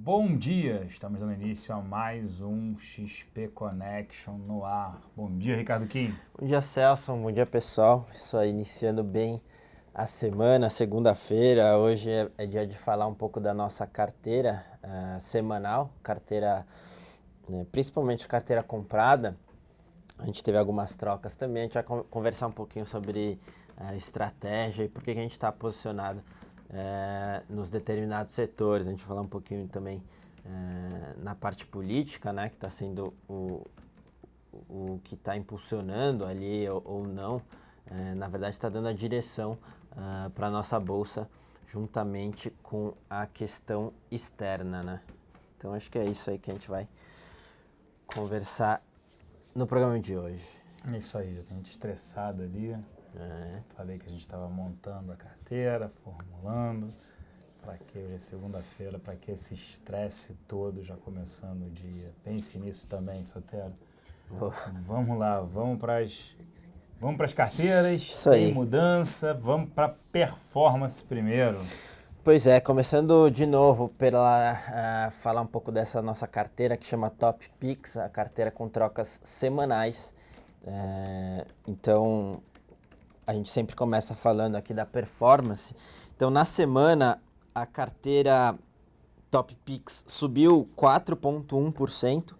Bom dia, estamos dando início a mais um XP Connection no ar. Bom dia, Ricardo Kim. Bom dia, Celso. Bom dia, pessoal. Isso aí, iniciando bem a semana, segunda-feira. Hoje é dia de falar um pouco da nossa carteira semanal, carteira, principalmente carteira comprada. A gente teve algumas trocas também. A gente vai conversar um pouquinho sobre estratégia e por que a gente está posicionado nos determinados setores. A gente vai falar um pouquinho também na parte política, né, que está sendo o que está impulsionando ali ou não, na verdade está dando a direção para a nossa bolsa juntamente com a questão externa, né? Então acho que é isso aí que a gente vai conversar no programa de hoje. É isso aí, já tem gente estressado ali. Falei que a gente estava montando a carteira, formulando. Para que hoje é segunda-feira, para que esse estresse todo já começando o dia. Pense nisso também, Sotero. Vamos lá, vamos para as carteiras, Isso tem aí. mudança, vamos para performance primeiro. Pois é, começando de novo pela falar um pouco dessa nossa carteira que chama Top Picks, a carteira com trocas semanais. Então, a gente sempre começa falando aqui da performance. Então, na semana, a carteira Top Picks subiu 4,1%,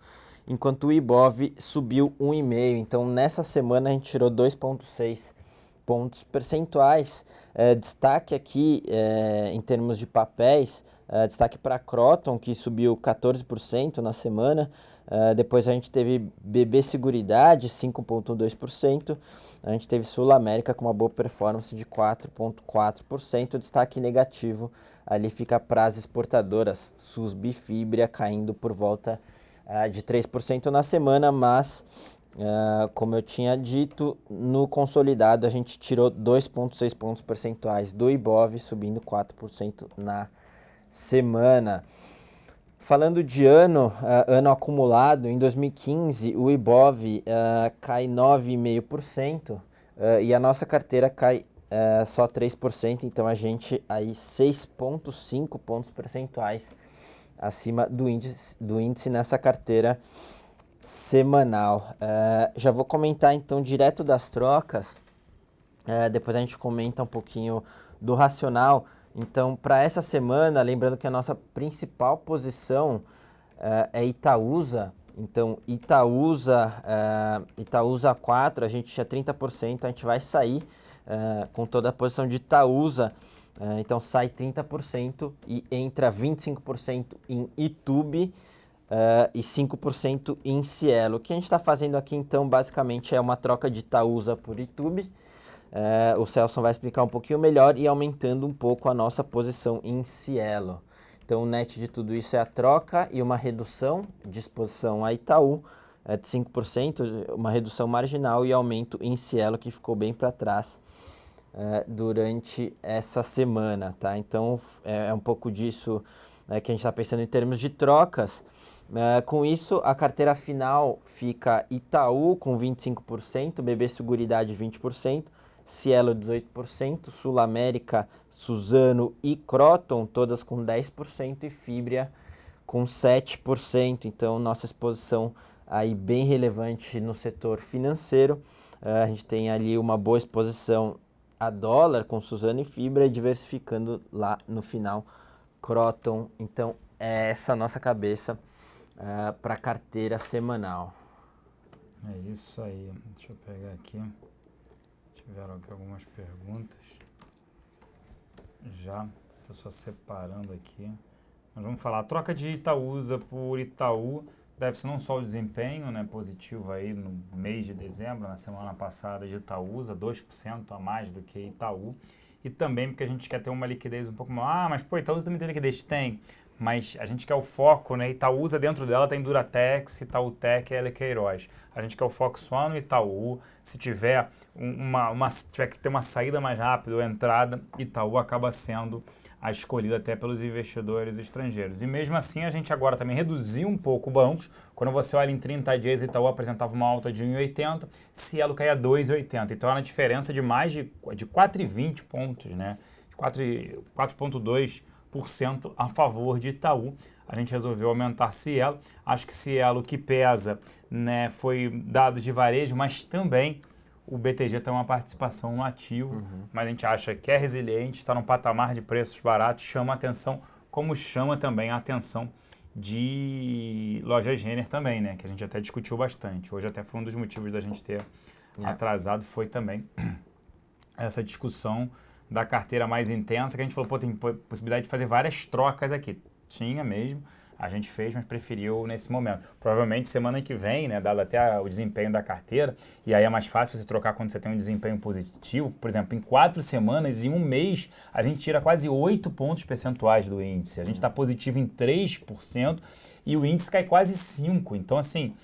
enquanto o Ibov subiu 1,5%. Então, nessa semana, a gente tirou 2,6 pontos percentuais. Destaque aqui, em termos de papéis, destaque para Croton, que subiu 14% na semana. Depois a gente teve BB Seguridade, 5,2%. A gente teve Sul América com uma boa performance de 4,4%. Destaque negativo ali fica para as exportadoras, SUSB e Fibria, caindo por volta de 3% na semana, mas como eu tinha dito, no consolidado a gente tirou 2,6 pontos percentuais do Ibov, subindo 4% na semana. Falando de ano acumulado, em 2015 o Ibov cai 9,5% e a nossa carteira cai só 3%, então a gente aí 6,5 pontos percentuais acima do índice nessa carteira semanal. Já vou comentar então direto das trocas, depois a gente comenta um pouquinho do racional. Então, para essa semana, lembrando que a nossa principal posição é Itaúsa. Então, Itaúsa 4, a gente tinha 30%, a gente vai sair com toda a posição de Itaúsa. Então, sai 30% e entra 25% em Itube e 5% em Cielo. O que a gente está fazendo aqui, então, basicamente é uma troca de Itaúsa por Itube. O Celso vai explicar um pouquinho melhor e aumentando um pouco a nossa posição em Cielo. Então, o net de tudo isso é a troca e uma redução de exposição a Itaú de 5%, uma redução marginal e aumento em Cielo, que ficou bem para trás durante essa semana, tá? Então, é um pouco disso que a gente está pensando em termos de trocas. Com isso, a carteira final fica Itaú com 25%, BB Seguridade 20%, Cielo 18%, Sul América, Suzano e Croton, todas com 10% e Fibria com 7%. Então, nossa exposição aí bem relevante no setor financeiro. A gente tem ali uma boa exposição a dólar com Suzano e Fibria, diversificando lá no final Croton. Então, é essa a nossa cabeça para a carteira semanal. É isso aí. Deixa eu pegar aqui. Tiveram aqui algumas perguntas. Já estou só separando aqui. Nós vamos falar. A troca de Itaúsa por Itaú deve ser não só o desempenho, né, positivo aí no mês de dezembro, na semana passada de Itaúsa, 2% a mais do que Itaú. E também porque a gente quer ter uma liquidez um pouco maior. Mas pô, Itaúsa também tem liquidez? Tem. Mas a gente quer o foco, né? Itaúsa dentro dela tem Duratex, Itautec e Queiroz. A gente quer o foco só no Itaú. Se tiver tiver que ter uma saída mais rápida ou entrada, Itaú acaba sendo a escolhida até pelos investidores estrangeiros. E mesmo assim, a gente agora também reduziu um pouco bancos. Quando você olha em 30 dias, Itaú apresentava uma alta de 1,80, Cielo caía 2,80. Então, era uma diferença de mais de 4,20 pontos, né? De 4,2% a favor de Itaú. a gente resolveu aumentar Cielo. Acho que Cielo, o que pesa, né, foi dados de varejo, mas também o BTG tem uma participação no ativo, mas a gente acha que é resiliente, está num patamar de preços baratos, chama a atenção, como chama também a atenção de lojas Renner também, né, que a gente até discutiu bastante. Hoje até foi um dos motivos da gente ter atrasado, foi também essa discussão da carteira mais intensa, que a gente falou, pô, tem possibilidade de fazer várias trocas aqui. Tinha mesmo, a gente fez, mas preferiu nesse momento. Provavelmente semana que vem, né, dado até o desempenho da carteira, e aí é mais fácil você trocar quando você tem um desempenho positivo. Por exemplo, em 4 semanas, em um mês, a gente tira quase 8 pontos percentuais do índice. A gente está positivo em 3% e o índice cai quase 5%. Então, assim,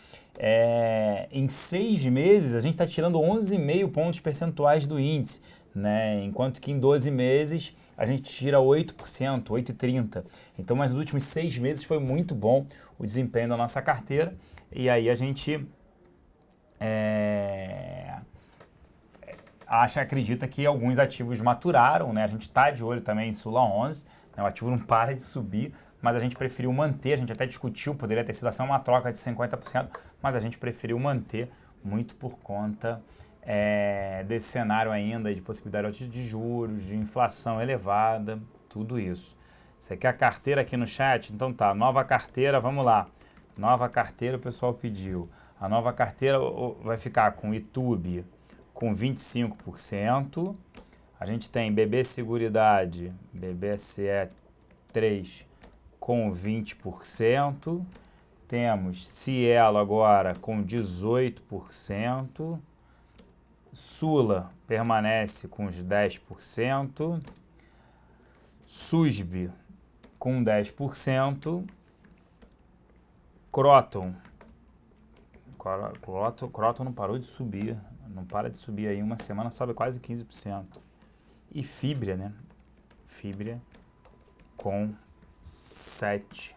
em 6 meses, a gente está tirando 11,5 pontos percentuais do índice, né? Enquanto que em 12 meses a gente tira 8%, 8,30%. Então, mas nos últimos 6 meses foi muito bom o desempenho da nossa carteira. E aí a gente acredita que alguns ativos maturaram, né? A gente está de olho também em Sula 11, né? O ativo não para de subir, mas a gente preferiu manter, a gente até discutiu, poderia ter sido assim uma troca de 50%, mas a gente preferiu manter muito por conta desse cenário ainda de possibilidade de juros, de inflação elevada, tudo isso. Você quer a carteira aqui no chat? Então tá, nova carteira, vamos lá. Nova carteira o pessoal pediu. A nova carteira vai ficar com YouTube com 25%. A gente tem BB Seguridade, BBSE 3 com 20%. Temos Cielo agora com 18%. Sula permanece com os 10%. SUSB com 10%. Croton não parou de subir. Não para de subir aí. Uma semana sobe quase 15%. E Fibria, né? Fibria com 7%.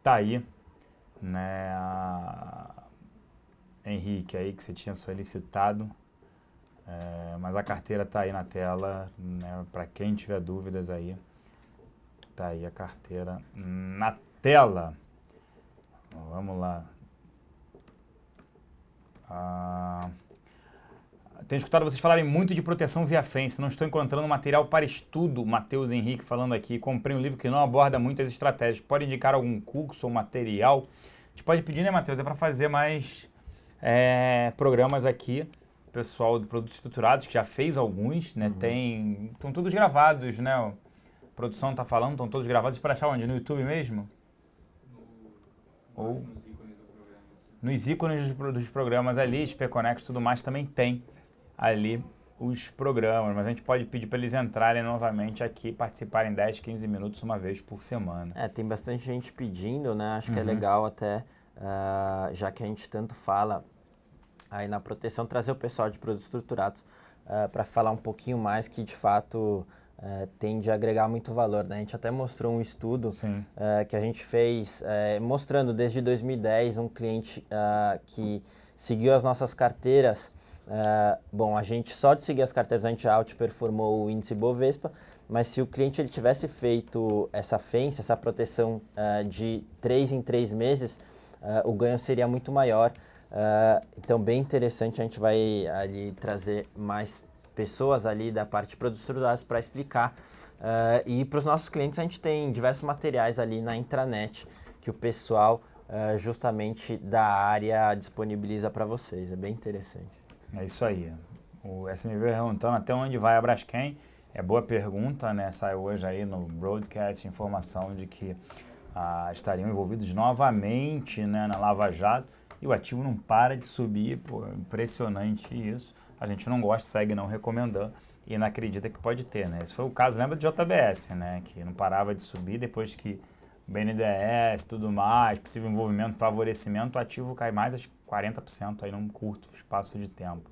Tá aí, né? Henrique, aí que você tinha solicitado, mas a carteira tá aí na tela, né? Para quem tiver dúvidas aí, tá aí a carteira na tela. Vamos lá. Tenho escutado vocês falarem muito de proteção via fence, não estou encontrando material para estudo. Matheus Henrique falando aqui, comprei um livro que não aborda muitas estratégias. Pode indicar algum curso ou material? A gente pode pedir, né, Matheus? É para fazer mais programas aqui. O pessoal do Produtos Estruturados, que já fez alguns, né? Estão todos gravados, né? A produção está falando, estão todos gravados para achar onde? No YouTube mesmo? Ou nos ícones dos programas ali, SPConnex e tudo mais, também tem ali os programas, mas a gente pode pedir para eles entrarem novamente aqui, participarem 10, 15 minutos uma vez por semana. Tem bastante gente pedindo, né? Acho que é legal até, já que a gente tanto fala aí na proteção, trazer o pessoal de produtos estruturados para falar um pouquinho mais, que de fato tende a agregar muito valor, né? A gente até mostrou um estudo que a gente fez, mostrando desde 2010 um cliente que seguiu as nossas carteiras. Bom, a gente só de seguir as carteiras a gente outperformou o índice Bovespa, mas se o cliente ele tivesse feito essa fence, essa proteção de 3 em 3 meses, o ganho seria muito maior. Então, bem interessante, a gente vai ali trazer mais pessoas ali da parte de produtos estruturados para explicar. E para os nossos clientes a gente tem diversos materiais ali na intranet que o pessoal justamente da área disponibiliza para vocês. É bem interessante. É isso aí. O SMB perguntando até onde vai a Braskem. É boa pergunta, né? Saiu hoje aí no broadcast informação de que estariam envolvidos novamente, né, na Lava Jato. E o ativo não para de subir, pô, impressionante isso. A gente não gosta, segue não recomendando e não acredita que pode ter, né? Esse foi o caso, lembra do JBS, né? Que não parava de subir depois que BNDES e tudo mais, possível envolvimento, favorecimento, o ativo cai mais de 40% aí num curto espaço de tempo.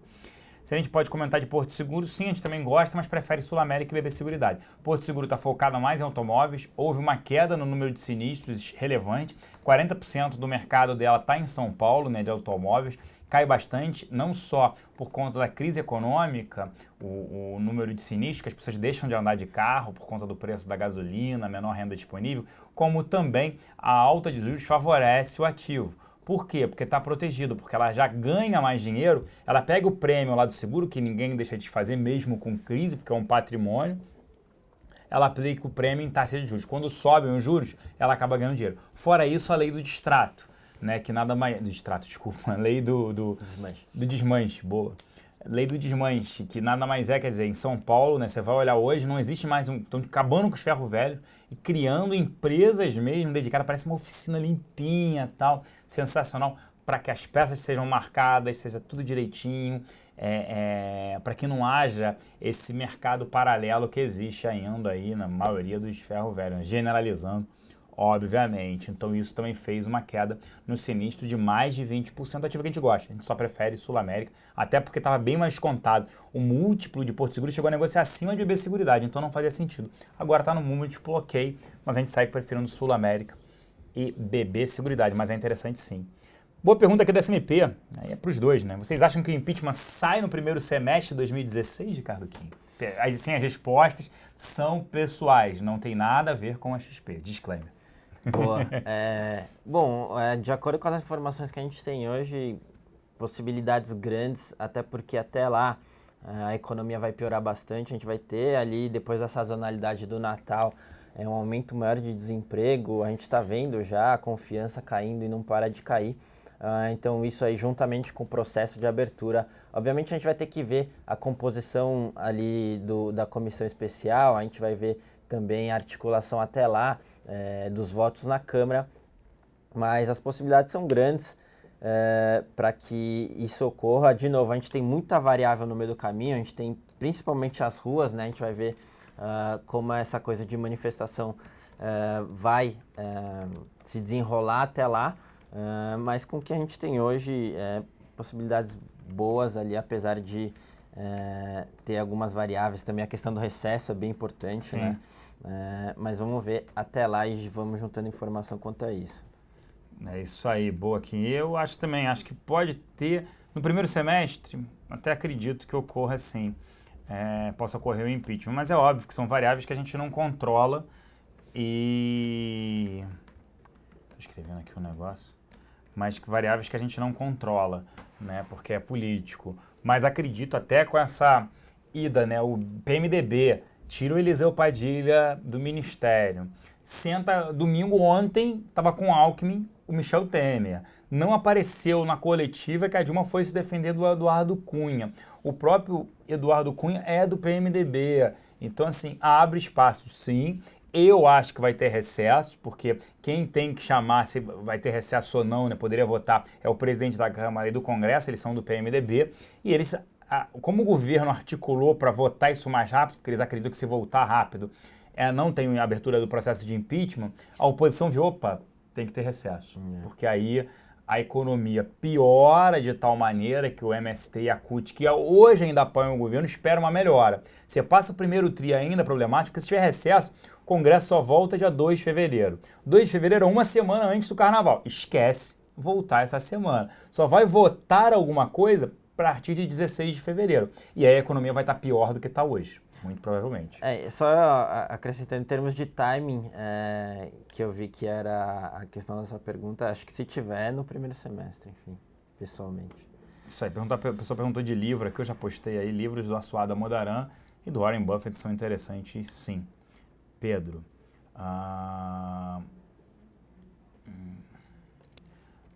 Se a gente pode comentar de Porto Seguro, sim, a gente também gosta, mas prefere Sul América e BB Seguridade. Porto Seguro está focado mais em automóveis, houve uma queda no número de sinistros relevante, 40% do mercado dela está em São Paulo, né, de automóveis, cai bastante, não só por conta da crise econômica, o número de sinistros, que as pessoas deixam de andar de carro por conta do preço da gasolina, menor renda disponível, como também a alta de juros favorece o ativo. Por quê? Porque está protegido, porque ela já ganha mais dinheiro, ela pega o prêmio lá do seguro, que ninguém deixa de fazer mesmo com crise, porque é um patrimônio, ela aplica o prêmio em taxa de juros. Quando sobem os juros, ela acaba ganhando dinheiro. Fora isso, a lei do distrato, né, que nada mais... Do distrato, desculpa. A lei do desmanche, boa. Lei do desmanche, que nada mais é, quer dizer, em São Paulo, né, você vai olhar hoje, não existe mais estão acabando com os ferros velhos e criando empresas mesmo dedicadas, parece uma oficina limpinha e tal, sensacional, para que as peças sejam marcadas, seja tudo direitinho, para que não haja esse mercado paralelo que existe ainda aí na maioria dos ferros velhos, generalizando, obviamente. Então isso também fez uma queda no sinistro de mais de 20%, ativo que a gente gosta. A gente só prefere Sul América, até porque estava bem mais contado. O múltiplo de Porto Seguro chegou a negociar acima de BB Seguridade, então não fazia sentido. Agora está no múltiplo ok, mas a gente segue preferindo Sul América e BB Seguridade, mas é interessante sim. Boa pergunta aqui do SMP, aí é para os dois, né? Vocês acham que o impeachment sai no primeiro semestre de 2016, Ricardo Kim? Assim, as respostas são pessoais, não tem nada a ver com a XP, disclaimer. Boa. De acordo com as informações que a gente tem hoje, possibilidades grandes, até porque até lá a economia vai piorar bastante, a gente vai ter ali, depois da sazonalidade do Natal, um aumento maior de desemprego, a gente está vendo já a confiança caindo e não para de cair. Então isso aí juntamente com o processo de abertura, obviamente a gente vai ter que ver a composição ali da comissão especial, a gente vai ver também a articulação até lá dos votos na Câmara, mas as possibilidades são grandes para que isso ocorra. De novo, a gente tem muita variável no meio do caminho, a gente tem principalmente as ruas, né? A gente vai ver como essa coisa de manifestação vai se desenrolar até lá, mas com o que a gente tem hoje, possibilidades boas ali, apesar de ter algumas variáveis. Também a questão do recesso é bem importante, sim, né? Mas vamos ver até lá e vamos juntando informação quanto a isso. É isso aí, boa aqui. Eu acho que pode ter, no primeiro semestre, até acredito que ocorra sim, possa ocorrer o impeachment, mas é óbvio que são variáveis que a gente não controla e... Estou escrevendo aqui um negócio, mas que variáveis que a gente não controla, né, porque é político. Mas acredito até com essa ida, né, o PMDB tira o Eliseu Padilha do ministério. Domingo ontem, estava com o Alckmin, o Michel Temer. Não apareceu na coletiva que a Dilma foi se defender do Eduardo Cunha. O próprio Eduardo Cunha é do PMDB. Então, assim, abre espaço, sim. Eu acho que vai ter recesso, porque quem tem que chamar se vai ter recesso ou não, né, poderia votar, é o presidente da Câmara e do Congresso, eles são do PMDB. E eles... Como o governo articulou para votar isso mais rápido, porque eles acreditam que se voltar rápido não tem abertura do processo de impeachment, a oposição viu, opa, tem que ter recesso. Porque aí a economia piora de tal maneira que o MST e a CUT, que hoje ainda apoiam o governo, esperam uma melhora. Você passa o primeiro tri ainda problemático, porque se tiver recesso, o Congresso só volta dia 2 de fevereiro. 2 de fevereiro é uma semana antes do Carnaval. Esquece voltar essa semana. Só vai votar alguma coisa a partir de 16 de fevereiro. E aí a economia vai estar pior do que está hoje, muito provavelmente. Só acrescentando em termos de timing, que eu vi que era a questão da sua pergunta, acho que se tiver no primeiro semestre, enfim, pessoalmente. Isso aí, a pessoa perguntou de livro, aqui eu já postei aí, livros do Assuada Modaran e do Warren Buffett são interessantes, sim. Pedro.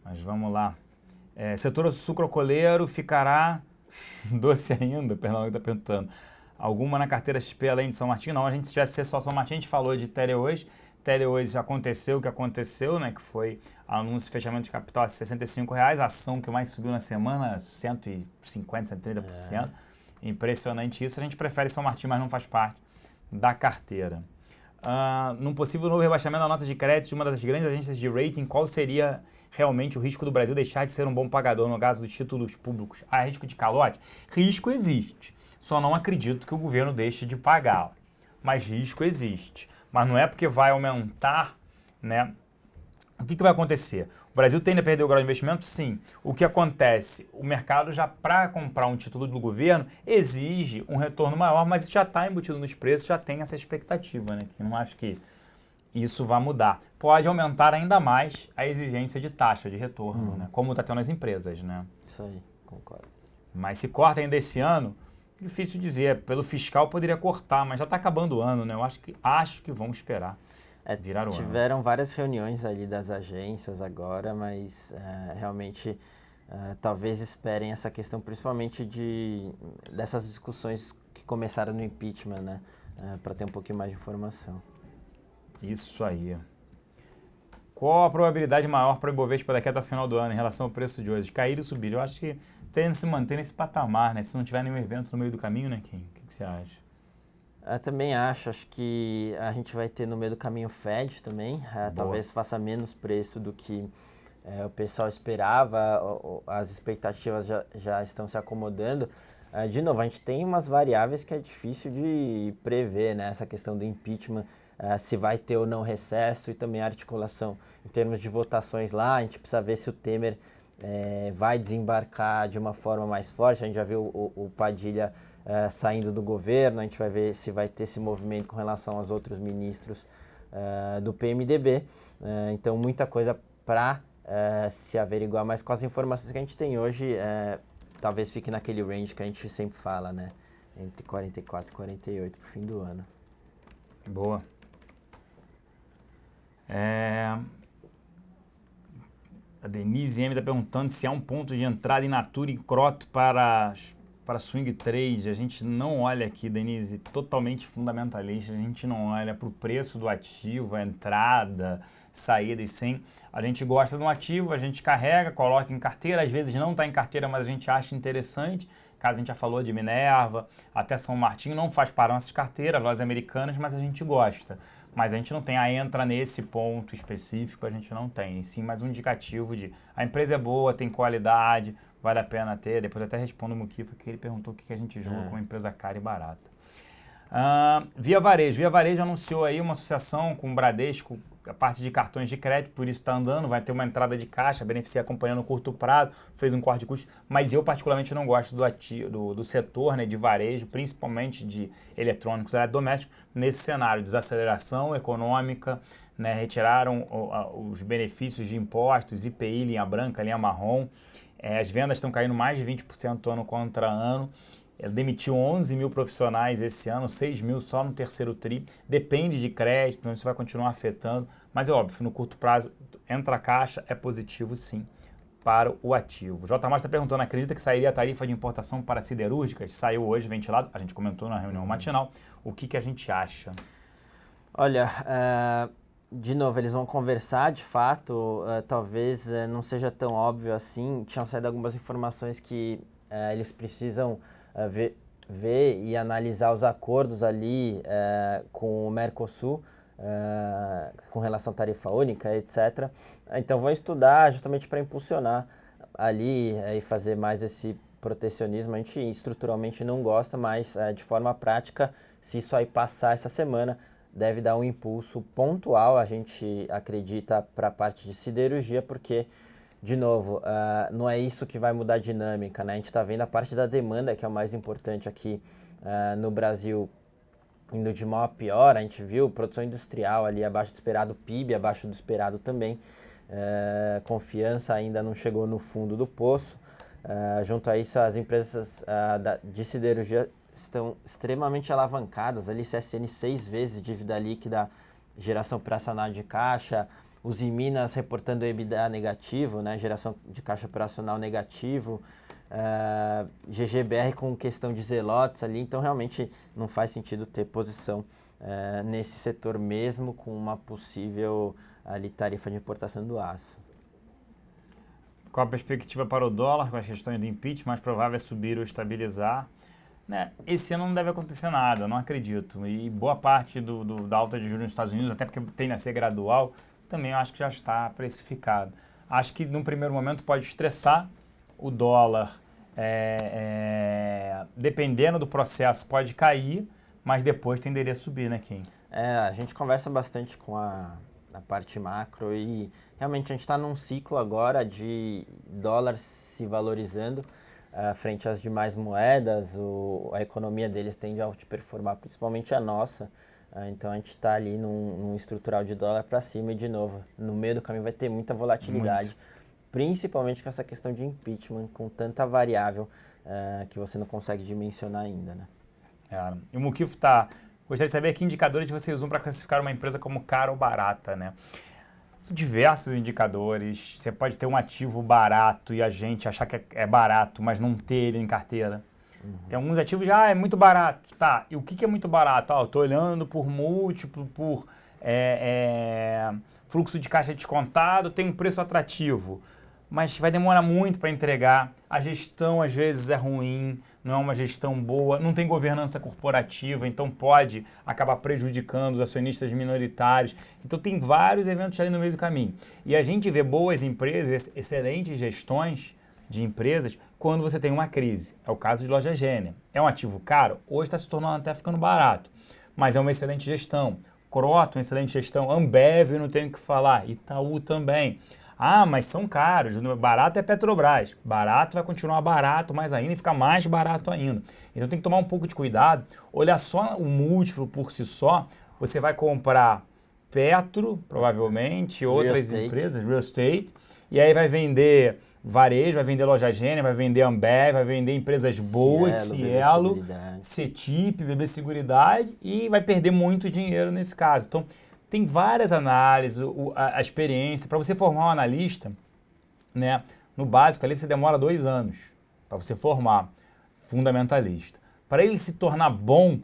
Mas vamos lá. Setor sucrocoleiro ficará doce ainda? Perdão, ele está perguntando. Alguma na carteira XP além de São Martinho? Não, a gente se tivesse ser só São Martinho, a gente falou de Tereos. Tereos aconteceu o que aconteceu, né? Que foi anúncio de fechamento de capital a R$65, a ação que mais subiu na semana, 150%, 130%. Impressionante isso. A gente prefere São Martinho, mas não faz parte da carteira. num possível novo rebaixamento da nota de crédito de uma das grandes agências de rating, qual seria realmente o risco do Brasil deixar de ser um bom pagador no caso dos títulos públicos? Há risco de calote? Risco existe, só não acredito que o governo deixe de pagá-lo, mas risco existe. Mas não é porque vai aumentar, né? O que vai acontecer? O Brasil tende a perder o grau de investimento? Sim. O que acontece? O mercado já, para comprar um título do governo, exige um retorno maior, mas isso já está embutido nos preços, já tem essa expectativa, né? Que não acho que isso vai mudar. Pode aumentar ainda mais a exigência de taxa de retorno, né? Como está tendo nas empresas, né? Isso aí, concordo. Mas se corta ainda esse ano, difícil dizer. Pelo fiscal poderia cortar, mas já está acabando o ano, né? Eu acho que vão esperar. Tiveram várias reuniões ali das agências agora, mas realmente talvez esperem essa questão, principalmente dessas discussões que começaram no impeachment, né? Para ter um pouquinho mais de informação. Isso aí. Qual a probabilidade maior para o Ibovespa daqui até o final do ano em relação ao preço de hoje? De cair e subir? Eu acho que tende a se manter nesse patamar, né? Se não tiver nenhum evento no meio do caminho, né, Kim? O que você acha? Eu também acho que a gente vai ter no meio do caminho Fed também, talvez faça menos preço do que o pessoal esperava, as expectativas já estão se acomodando. De novo, a gente tem umas variáveis que é difícil de prever, né? Essa questão do impeachment, se vai ter ou não recesso e também a articulação em termos de votações lá, a gente precisa ver se o Temer vai desembarcar de uma forma mais forte. A gente já viu o Padilha saindo do governo, a gente vai ver se vai ter esse movimento com relação aos outros ministros do PMDB. Então, muita coisa para se averiguar, mas com as informações que a gente tem hoje, talvez fique naquele range que a gente sempre fala, né? Entre 44 e 48 para o fim do ano. Boa. A Denise M está perguntando se há um ponto de entrada em Natura e Croto para swing trade. A gente não olha aqui, Denise, totalmente fundamentalista. A gente não olha para o preço do ativo, a entrada, saída e sim. A gente gosta de um ativo, a gente carrega, coloca em carteira. Às vezes não está em carteira, mas a gente acha interessante. Caso a gente já falou de Minerva, até São Martinho, não faz para nossas carteiras, lojas americanas, mas a gente gosta. Mas a gente não tem entra nesse ponto específico, a gente não tem. E sim, mais um indicativo de a empresa é boa, tem qualidade, vale a pena ter. Depois eu até respondo o Mukifa, que ele perguntou o que a gente julga como empresa cara e barata. Via Varejo anunciou aí uma associação com o Bradesco, a parte de cartões de crédito, por isso está andando, vai ter uma entrada de caixa, beneficia acompanhando no curto prazo, fez um corte de custo, mas eu particularmente não gosto do setor, né, de varejo, principalmente de eletrônicos domésticos, nesse cenário, desaceleração econômica, né, retiraram os benefícios de impostos, IPI, linha branca, linha marrom, as vendas estão caindo mais de 20% ano contra ano. Ela demitiu 11 mil profissionais esse ano, 6 mil só no terceiro tri. Depende de crédito, então isso vai continuar afetando. Mas é óbvio, no curto prazo, entra a caixa, é positivo sim para o ativo. J. Márcio está perguntando, acredita que sairia a tarifa de importação para siderúrgicas? Saiu hoje, ventilado, a gente comentou na reunião matinal. O que a gente acha? Olha, de novo, eles vão conversar, de fato, talvez não seja tão óbvio assim. Tinham saído algumas informações que eles precisam ver e analisar os acordos ali com o Mercosul, com relação à tarifa única, etc. Então vão estudar justamente para impulsionar ali e fazer mais esse protecionismo. A gente estruturalmente não gosta, mas de forma prática, se isso aí passar essa semana, deve dar um impulso pontual, a gente acredita, para a parte de siderurgia, porque de novo, não é isso que vai mudar a dinâmica, né? A gente está vendo a parte da demanda, que é o mais importante aqui no Brasil, indo de mal a pior. A gente viu produção industrial ali abaixo do esperado, PIB abaixo do esperado também. Confiança ainda não chegou no fundo do poço. Junto a isso, as empresas de siderurgia estão extremamente alavancadas. Ali, CSN 6 vezes dívida líquida, geração operacional de caixa. Os Minas reportando EBITDA negativo, né? Geração de caixa operacional negativo, GGBR com questão de zelotes ali, então realmente não faz sentido ter posição nesse setor mesmo com uma possível ali, tarifa de importação do aço. Qual a perspectiva para o dólar com as questões do impeachment? Mais provável é subir ou estabilizar. né, esse ano não deve acontecer nada, eu não acredito. E boa parte da alta de juros nos Estados Unidos, até porque tende a ser gradual, também eu acho que já está precificado. Acho que num primeiro momento pode estressar o dólar, dependendo do processo, pode cair, mas depois tenderia a subir, né, Kim? A gente conversa bastante com a parte macro e realmente a gente está num ciclo agora de dólar se valorizando frente às demais moedas, a economia deles tende a outperformar, principalmente a nossa. Então a gente está ali num estrutural de dólar para cima e, de novo, no meio do caminho vai ter muita volatilidade, principalmente com essa questão de impeachment, com tanta variável que você não consegue dimensionar ainda, né? E o Mukif está... Gostaria de saber que indicadores vocês usam para classificar uma empresa como cara ou barata, né? Diversos indicadores. Você pode ter um ativo barato e a gente achar que é barato, mas não ter ele em carteira. Tem alguns ativos já, é muito barato. Tá, e o que é muito barato? Eu estou olhando por múltiplo, por fluxo de caixa descontado, tem um preço atrativo. Mas vai demorar muito para entregar. A gestão, às vezes, é ruim, não é uma gestão boa, não tem governança corporativa, então pode acabar prejudicando os acionistas minoritários. Então tem vários eventos ali no meio do caminho. E a gente vê boas empresas, excelentes gestões de empresas, quando você tem uma crise. É o caso de Loja Gênia. É um ativo caro? Hoje está se tornando até ficando barato, mas é uma excelente gestão. Croton, excelente gestão. Ambev, não tenho o que falar. Itaú também. Mas são caros. Barato é Petrobras. Barato vai continuar barato mais ainda e ficar mais barato ainda. Então tem que tomar um pouco de cuidado. Olhar só o múltiplo por si só. Você vai comprar Petro, provavelmente, outras empresas, real estate, e aí vai vender varejo, vai vender Loja Gênia, vai vender Ambev, vai vender empresas boas, Cielo, CETIP, BB Seguridade, e vai perder muito dinheiro nesse caso. Então, tem várias análises, a experiência. Para você formar um analista, né, no básico ali você demora 2 anos para você formar fundamentalista. Para ele se tornar bom,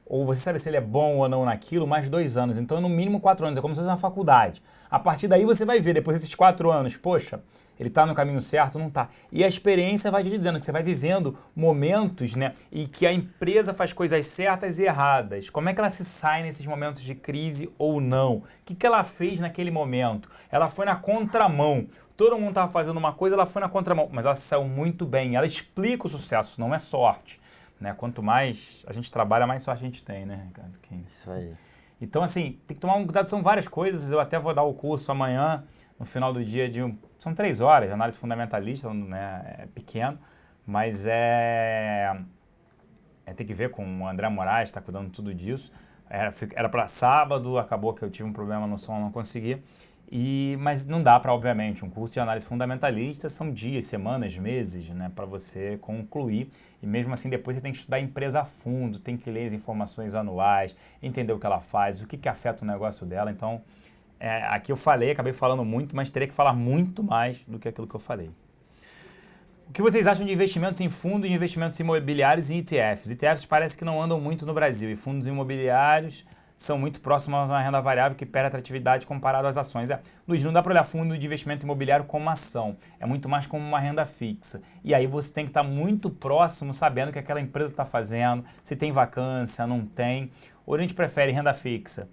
ou você sabe se ele é bom ou não naquilo, mais 2 anos. Então, no mínimo 4 anos. É como se fosse uma faculdade. A partir daí você vai ver, depois desses 4 anos, poxa, ele está no caminho certo, não está. E a experiência vai te dizendo que você vai vivendo momentos, né, e que a empresa faz coisas certas e erradas. Como é que ela se sai nesses momentos de crise ou não? O que ela fez naquele momento? Ela foi na contramão. Todo mundo estava fazendo uma coisa, ela foi na contramão. Mas ela saiu muito bem. Ela explica o sucesso, não é sorte. Né? Quanto mais a gente trabalha, mais sorte a gente tem, né, Ricardo? Isso aí. Então, assim, tem que tomar um cuidado, são várias coisas. Eu até vou dar o curso amanhã, no final do dia, são 3 horas de análise fundamentalista, né? É pequeno, mas tem que ver com o André Moraes, está cuidando tudo disso. Era para sábado, acabou que eu tive um problema no som, não consegui. Mas não dá para, obviamente, um curso de análise fundamentalista são dias, semanas, meses, né, para você concluir. E mesmo assim, depois você tem que estudar a empresa a fundo, tem que ler as informações anuais, entender o que ela faz, o que afeta o negócio dela. Então, aqui eu acabei falando muito, mas teria que falar muito mais do que aquilo que eu falei. O que vocês acham de investimentos em fundos e investimentos imobiliários e ETFs? ETFs parece que não andam muito no Brasil e fundos imobiliários são muito próximos a uma renda variável que perde atratividade comparado às ações. Luiz, não dá para olhar fundo de investimento imobiliário como ação, é muito mais como uma renda fixa. E aí você tem que estar muito próximo, sabendo o que aquela empresa está fazendo, se tem vacância, não tem. Ou a gente prefere renda fixa,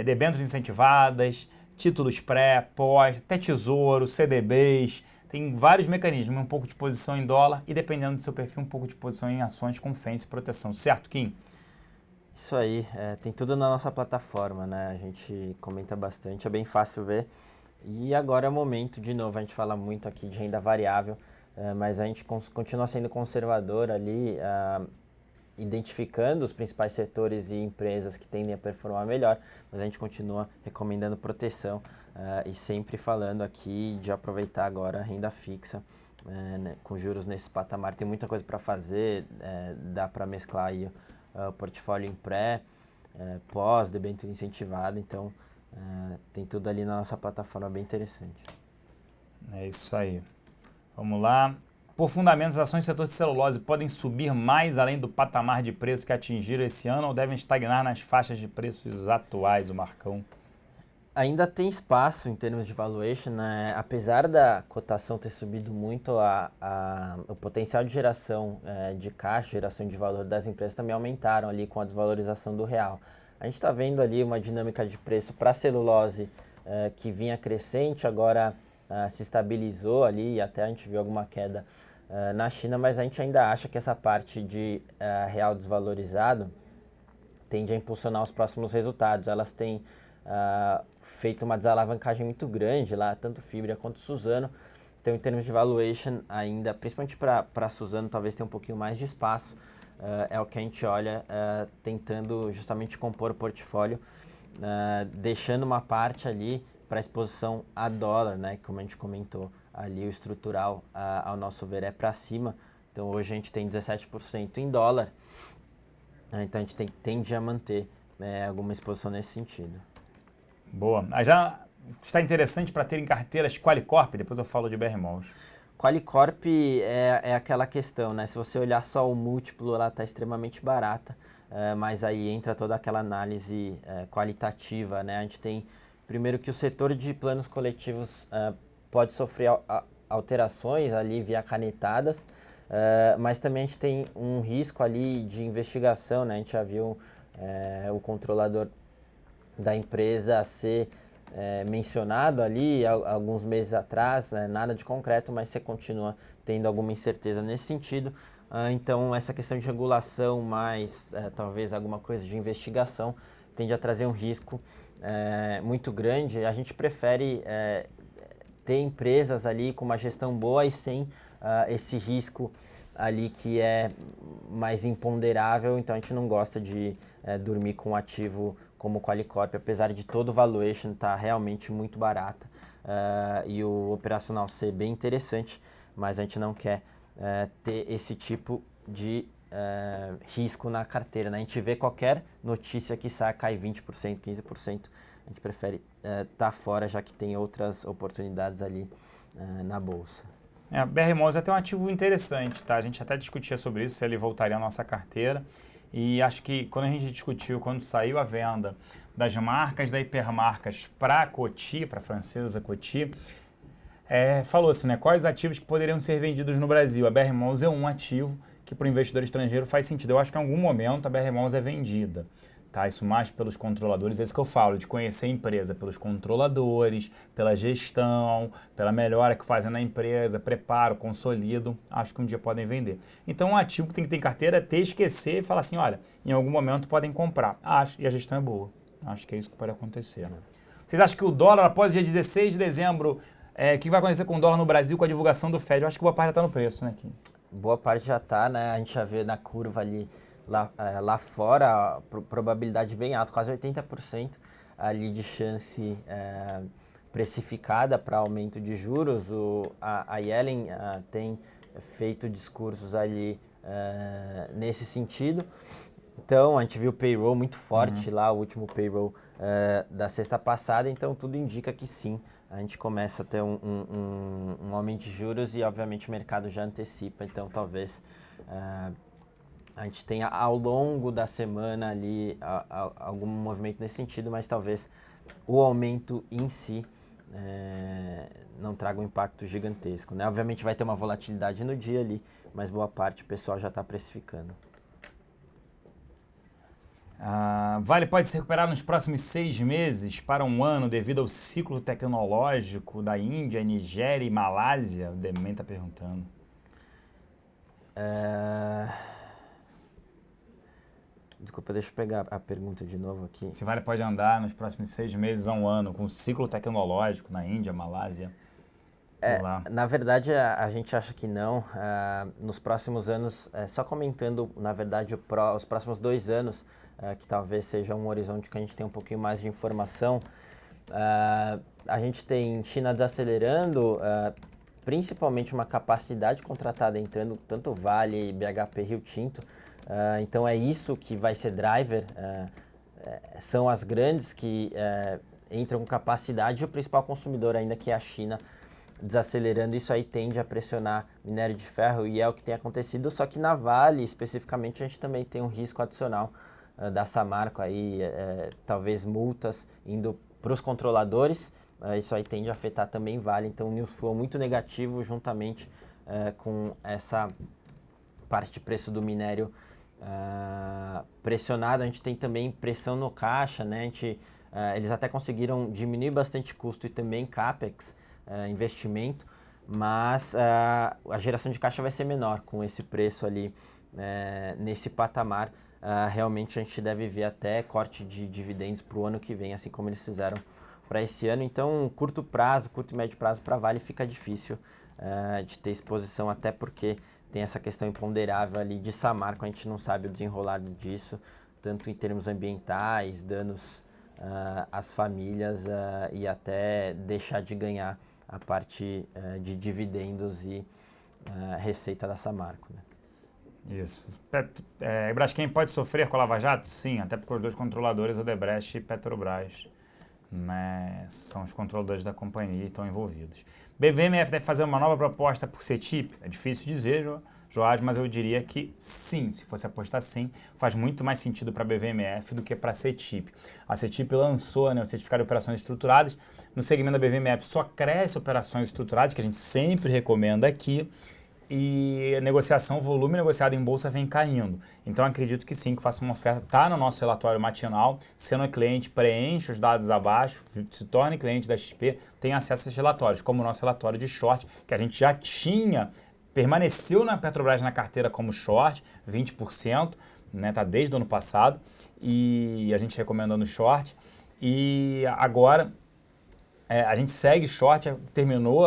debêntures incentivadas, títulos pré, pós, até tesouro, CDBs. Tem vários mecanismos, um pouco de posição em dólar e, dependendo do seu perfil, um pouco de posição em ações com FENS e proteção. Certo, Kim? Isso aí, tem tudo na nossa plataforma, né? A gente comenta bastante, é bem fácil ver. E agora é o momento, de novo, a gente fala muito aqui de renda variável, mas a gente continua sendo conservador ali, identificando os principais setores e empresas que tendem a performar melhor, mas a gente continua recomendando proteção e sempre falando aqui de aproveitar agora a renda fixa, né, com juros nesse patamar. Tem muita coisa para fazer, dá para mesclar aí o portfólio em pré, pós, debênture incentivada, então tem tudo ali na nossa plataforma, bem interessante. É isso aí. Vamos lá. Por fundamentos, as ações do setor de celulose podem subir mais além do patamar de preço que atingiram esse ano ou devem estagnar nas faixas de preços atuais, o Marcão? Ainda tem espaço em termos de valuation, né? Apesar da cotação ter subido muito, o potencial de geração de caixa, geração de valor das empresas também aumentaram ali com a desvalorização do real. A gente está vendo ali uma dinâmica de preço para celulose que vinha crescente, agora se estabilizou ali e até a gente viu alguma queda na China, mas a gente ainda acha que essa parte de real desvalorizado tende a impulsionar os próximos resultados. Elas têm feito uma desalavancagem muito grande lá, tanto Fibria quanto Suzano. Então, em termos de valuation, ainda, principalmente para Suzano, talvez tenha um pouquinho mais de espaço. É o que a gente olha tentando justamente compor o portfólio, deixando uma parte ali para exposição a dólar, né? Como a gente comentou ali, o estrutural, ao nosso ver, é para cima. Então, hoje a gente tem 17% em dólar. Então, a gente tende a manter alguma exposição nesse sentido. Boa. Aí já está interessante para ter em carteiras Qualicorp, depois eu falo de BR Malls. Qualicorp é aquela questão, né? Se você olhar só o múltiplo, ela está extremamente barata, mas aí entra toda aquela análise qualitativa, né? A gente tem, primeiro, que o setor de planos coletivos pode sofrer alterações ali via canetadas, mas também a gente tem um risco ali de investigação, né? A gente já viu o controlador da empresa ser mencionado ali alguns meses atrás, nada de concreto, mas você continua tendo alguma incerteza nesse sentido. Então, essa questão de regulação, mais talvez alguma coisa de investigação, tende a trazer um risco muito grande. A gente prefere ter empresas ali com uma gestão boa e sem esse risco ali que é mais imponderável, então a gente não gosta de dormir com um ativo como o Qualicorp, apesar de todo o valuation estar realmente muito barata e o operacional ser bem interessante, mas a gente não quer ter esse tipo de risco na carteira, né? A gente vê qualquer notícia que sai, cai 20%, 15%, a gente prefere estar fora, já que tem outras oportunidades ali na bolsa. A BR Malls é até um ativo interessante, tá? A gente até discutia sobre isso, se ele voltaria à nossa carteira. E acho que quando a gente discutiu, quando saiu a venda das marcas da Hipermarcas para a Coty, para a francesa Coty, falou-se, né? Quais ativos que poderiam ser vendidos no Brasil? A BR Malls é um ativo que para o investidor estrangeiro faz sentido. Eu acho que em algum momento a BR Malls é vendida. Tá, isso mais pelos controladores, é isso que eu falo, de conhecer a empresa pelos controladores, pela gestão, pela melhora que fazem na empresa, preparo, consolidam, acho que um dia podem vender. Então, um ativo que tem que ter em carteira é ter, esquecer e falar assim, olha, em algum momento podem comprar. Acho, e a gestão é boa. Acho que é isso que pode acontecer. Vocês acham que o dólar, após o dia 16 de dezembro, o que vai acontecer com o dólar no Brasil com a divulgação do Fed? Eu acho que boa parte já está no preço, né, Kim? Boa parte já está, né? A gente já vê na curva ali, lá fora, a probabilidade bem alta, quase 80% ali de chance precificada para aumento de juros. A Yellen tem feito discursos ali nesse sentido. Então, a gente viu o payroll muito forte lá, o último payroll da sexta passada, então tudo indica que sim, a gente começa a ter um aumento de juros e, obviamente, o mercado já antecipa, então talvez a gente tenha ao longo da semana ali algum movimento nesse sentido, mas talvez o aumento em si não traga um impacto gigantesco, né? Obviamente vai ter uma volatilidade no dia ali, mas boa parte o pessoal já está precificando. Vale pode se recuperar nos próximos 6 meses para um ano devido ao ciclo tecnológico da Índia, Nigéria e Malásia? O Demen está perguntando. Desculpa, deixa eu pegar a pergunta de novo aqui. Se Vale pode andar nos próximos 6 meses a um ano com ciclo tecnológico na Índia, Malásia? Na verdade, a gente acha que não. Nos próximos anos, só comentando, na verdade, os próximos 2 anos, que talvez seja um horizonte que a gente tem um pouquinho mais de informação, a gente tem China desacelerando, principalmente uma capacidade contratada entrando, tanto Vale, BHP, Rio Tinto. Então é isso que vai ser driver, são as grandes que entram com capacidade e o principal consumidor ainda que é a China desacelerando, isso aí tende a pressionar minério de ferro e é o que tem acontecido, só que na Vale especificamente a gente também tem um risco adicional da Samarco aí, talvez multas indo para os controladores, isso aí tende a afetar também Vale. Então, um news flow muito negativo juntamente com essa parte de preço do minério pressionado. A gente tem também pressão no caixa, né? Eles até conseguiram diminuir bastante custo e também CAPEX, investimento, mas a geração de caixa vai ser menor com esse preço ali nesse patamar. Realmente a gente deve ver até corte de dividendos para o ano que vem, assim como eles fizeram para esse ano. Então, curto e médio prazo para Vale fica difícil de ter exposição, até porque tem essa questão imponderável ali de Samarco, a gente não sabe o desenrolar disso, tanto em termos ambientais, danos às famílias e até deixar de ganhar a parte de dividendos e receita da Samarco, né? Isso. Braskem pode sofrer com a Lava Jato? Sim, até porque os dois controladores, Odebrecht e Petrobras, né, são os controladores da companhia e estão envolvidos. BVMF deve fazer uma nova proposta por CETIP? É difícil dizer, Joás, mas eu diria que sim. Se fosse apostar sim, faz muito mais sentido para a BVMF do que para a CETIP. A CETIP lançou, né, o certificado de operações estruturadas. No segmento da BVMF só cresce operações estruturadas, que a gente sempre recomenda aqui, e a negociação, o volume negociado em bolsa vem caindo. Então acredito que sim, que faça uma oferta. Está no nosso relatório matinal. Sendo cliente, preenche os dados abaixo, se torne cliente da XP, tem acesso a esses relatórios, como o nosso relatório de short, que a gente já tinha, permaneceu na Petrobras na carteira como short, 20%, né, tá desde o ano passado, e a gente recomendando short. E agora a gente segue short, terminou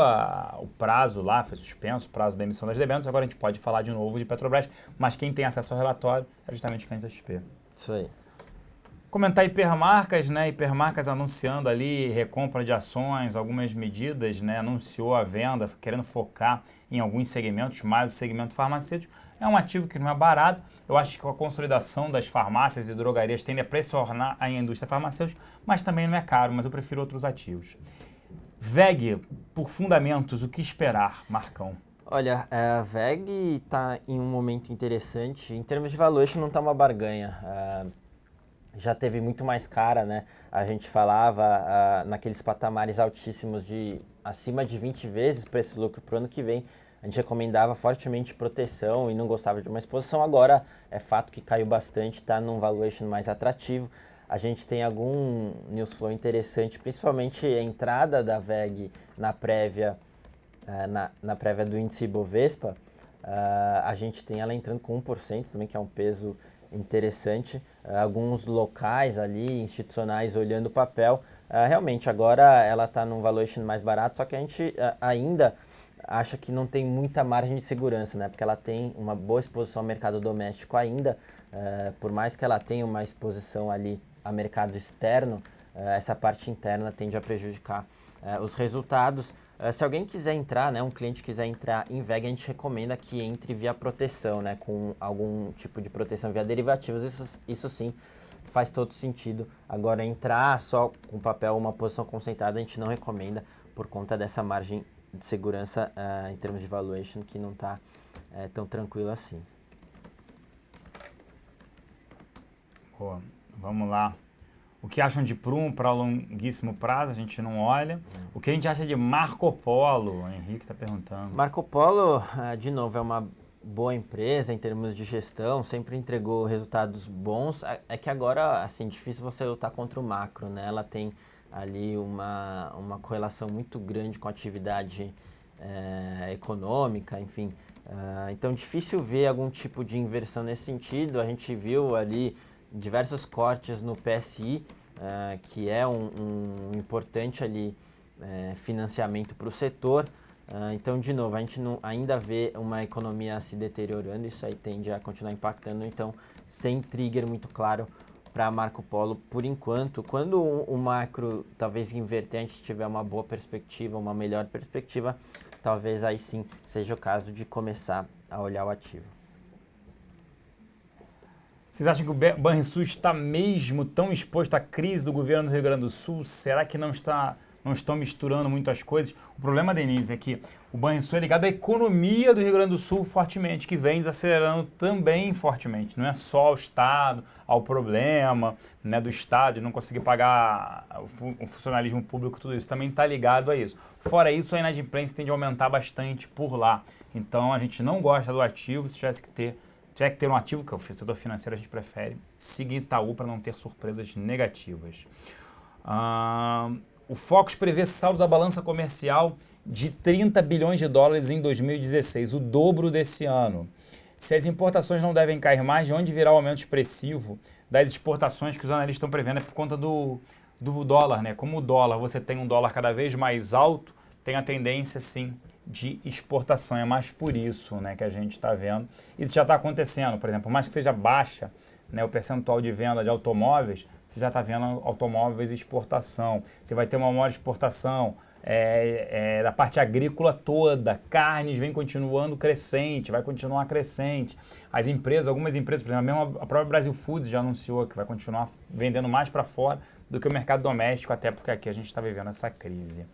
o prazo lá, foi suspenso o prazo da emissão das debêntures, agora a gente pode falar de novo de Petrobras, mas quem tem acesso ao relatório é justamente o cliente da XP. Isso aí. Comentar hipermarcas, né? Hipermarcas anunciando ali recompra de ações, algumas medidas, né? Anunciou a venda, querendo focar em alguns segmentos, mais o segmento farmacêutico. É um ativo que não é barato. Eu acho que com a consolidação das farmácias e drogarias tende a pressionar a indústria farmacêutica, mas também não é caro, mas eu prefiro outros ativos. VEG, por fundamentos, o que esperar, Marcão? Olha, a VEG está em um momento interessante. Em termos de valuation, não está uma barganha. Já teve muito mais cara, né? A gente falava naqueles patamares altíssimos de acima de 20 vezes preço-lucro para o ano que vem. A gente recomendava fortemente proteção e não gostava de uma exposição. Agora é fato que caiu bastante, está num valuation mais atrativo. A gente tem algum news flow interessante, principalmente a entrada da VEG na prévia, na prévia do índice Ibovespa. A gente tem ela entrando com 1% também, que é um peso interessante. Alguns locais ali, institucionais, olhando o papel. Realmente, agora ela está num valuation mais barato, só que a gente ainda acha que não tem muita margem de segurança, né? Porque ela tem uma boa exposição ao mercado doméstico ainda, por mais que ela tenha uma exposição ali a mercado externo, essa parte interna tende a prejudicar os resultados. Se alguém quiser entrar, né, um cliente quiser entrar em VEG, a gente recomenda que entre via proteção, né, com algum tipo de proteção via derivativos, isso sim faz todo sentido. Agora, entrar só com papel, uma posição concentrada, a gente não recomenda por conta dessa margem de segurança em termos de valuation, que não está tão tranquilo assim. Boa, vamos lá. O que acham de Prum para longuíssimo prazo? A gente não olha. O que a gente acha de Marco Polo? O Henrique está perguntando. Marco Polo, de novo, é uma boa empresa em termos de gestão, sempre entregou resultados bons. É que agora, assim, difícil você lutar contra o macro, né? Ela tem ali uma correlação muito grande com a atividade econômica, enfim. Então, difícil ver algum tipo de inversão nesse sentido. A gente viu ali diversos cortes no PSI, que é um importante ali financiamento para o setor. Então, de novo, a gente não, ainda vê uma economia se deteriorando, isso aí tende a continuar impactando, então, sem trigger muito claro para Marco Polo por enquanto. Quando o macro talvez inverter, a gente tiver uma boa perspectiva, uma melhor perspectiva, talvez aí sim seja o caso de começar a olhar o ativo. Vocês acham que o Banrisul está mesmo tão exposto à crise do governo do Rio Grande do Sul? Será que não está não estão misturando muito as coisas. O problema, Denise, é que o Banrisul é ligado à economia do Rio Grande do Sul fortemente, que vem desacelerando também fortemente. Não é só ao Estado, ao problema, né, do Estado de não conseguir pagar o funcionalismo público, tudo isso também está ligado a isso. Fora isso, a inadimplência tende a aumentar bastante por lá. Então, a gente não gosta do ativo. Se tiver que ter um ativo, que é o setor financeiro, a gente prefere seguir Itaú para não ter surpresas negativas. O Focus prevê saldo da balança comercial de 30 bilhões de dólares em 2016, o dobro desse ano. Se as importações não devem cair mais, de onde virá o aumento expressivo das exportações que os analistas estão prevendo? É por conta do dólar, né? Como o dólar, você tem um dólar cada vez mais alto, tem a tendência, sim, de exportação. É mais por isso, né, que a gente está vendo. Isso já está acontecendo, por exemplo, por mais que seja baixa, né, o percentual de venda de automóveis, você já está vendo automóveis e exportação. Você vai ter uma maior exportação da parte agrícola toda. Carnes vem continuando crescente, vai continuar crescente. As empresas, algumas empresas, por exemplo, mesmo a própria Brasil Foods já anunciou que vai continuar vendendo mais para fora do que o mercado doméstico, até porque aqui a gente está vivendo essa crise.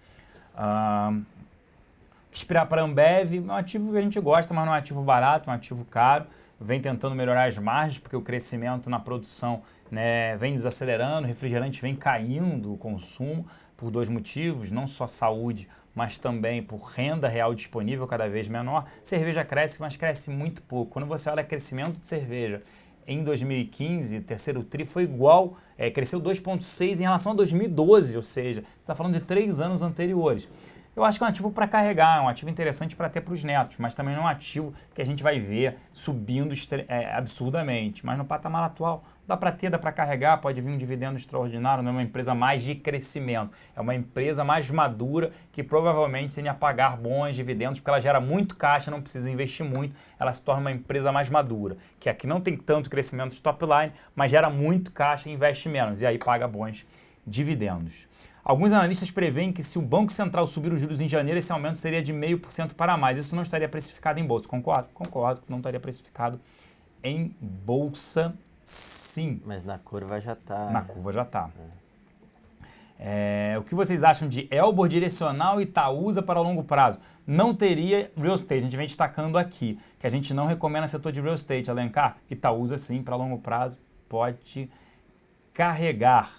Esperar para a Ambev, é um ativo que a gente gosta, mas não é um ativo barato, é um ativo caro. Vem tentando melhorar as margens, porque o crescimento na produção, né, vem desacelerando, o refrigerante vem caindo o consumo por dois motivos, não só saúde, mas também por renda real disponível cada vez menor. Cerveja cresce, mas cresce muito pouco. Quando você olha o crescimento de cerveja em 2015, terceiro tri foi igual, cresceu 2,6 em relação a 2012, ou seja, você está falando de 3 anos anteriores. Eu acho que é um ativo para carregar, é um ativo interessante para ter para os netos, mas também não é um ativo que a gente vai ver subindo absurdamente. Mas no patamar atual, dá para ter, dá para carregar, pode vir um dividendo extraordinário, não é uma empresa mais de crescimento, é uma empresa mais madura que provavelmente tem a pagar bons dividendos, porque ela gera muito caixa, não precisa investir muito, ela se torna uma empresa mais madura, que aqui não tem tanto crescimento de top line, mas gera muito caixa e investe menos, e aí paga bons dividendos. Alguns analistas preveem que se o Banco Central subir os juros em janeiro, esse aumento seria de 0,5% para mais. Isso não estaria precificado em bolsa, concordo? Concordo que não estaria precificado em bolsa, sim. Mas na curva já está. Na curva já está. O que vocês acham de Elbor direcional e Itaúsa para o longo prazo? Não teria real estate, a gente vem destacando aqui, que a gente não recomenda setor de real estate, Alencar. Itaúsa sim, para longo prazo, pode carregar.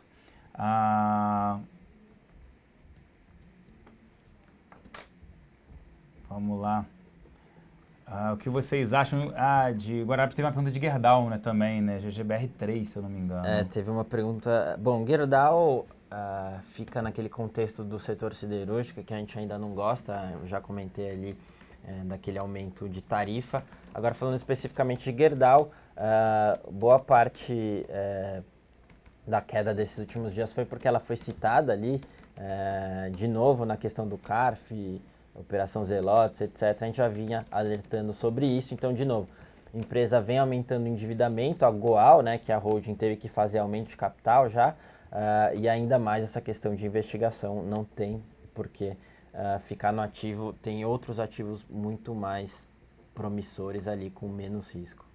Vamos lá. O que vocês acham de Guararapes? Teve uma pergunta de Gerdau, né, também, né? GGBR3, se eu não me engano. Teve uma pergunta. Bom, Gerdau fica naquele contexto do setor siderúrgico que a gente ainda não gosta. Eu já comentei ali daquele aumento de tarifa. Agora, falando especificamente de Gerdau, boa parte da queda desses últimos dias foi porque ela foi citada ali, de novo, na questão do CARF, Operação Zelotes, etc. A gente já vinha alertando sobre isso. Então, de novo, a empresa vem aumentando o endividamento, a Goal, né, que a holding teve que fazer aumento de capital já, e ainda mais essa questão de investigação. Não tem porque ficar no ativo, tem outros ativos muito mais promissores ali, com menos risco.